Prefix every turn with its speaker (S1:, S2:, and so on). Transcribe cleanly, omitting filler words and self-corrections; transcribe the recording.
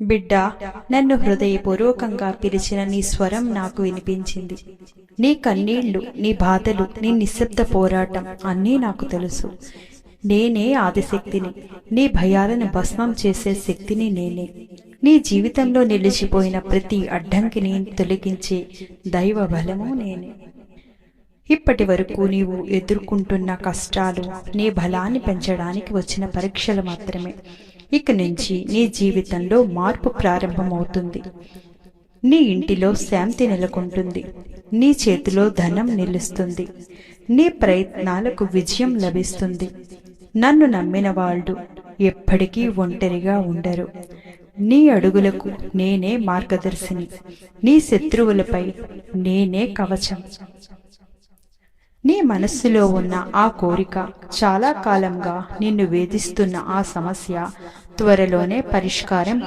S1: బిడ్డా, నన్ను హృదయపూర్వకంగా పిలిచిన నీ స్వరం నాకు వినిపించింది. నీ కన్నీళ్లు, నీ బాధలు, నీ నిశ్శబ్ద పోరాటం అన్నీ నాకు తెలుసు. నేనే ఆదిశక్తిని. నీ భయాలను భస్మం చేసే శక్తిని నేనే. నీ జీవితంలో నిలిచిపోయిన ప్రతి అడ్డంకిని తొలగించే దైవ బలము నేనే. ఇప్పటి వరకు నీవు ఎదుర్కొంటున్న కష్టాలు నీ బలాన్ని పెంచడానికి వచ్చిన పరీక్షలు మాత్రమే. ఇక నుంచి నీ జీవితంలో మార్పు ప్రారంభమవుతుంది. నీ ఇంటిలో శాంతి నెలకొంటుంది. నీ చేతిలో ధనం నిలుస్తుంది. నీ ప్రయత్నాలకు విజయం లభిస్తుంది. నన్ను నమ్మిన వాళ్ళు ఎప్పటికీ ఒంటరిగా ఉండరు. నీ అడుగులకు నేనే మార్గదర్శిని. నీ శత్రువులపై నేనే కవచం. నీ మనస్సులో ఉన్న ఆ కోరిక, చాలా కాలంగా నిన్ను వేధిస్తున్న ఆ సమస్య త్వరలోనే పరిష్కారం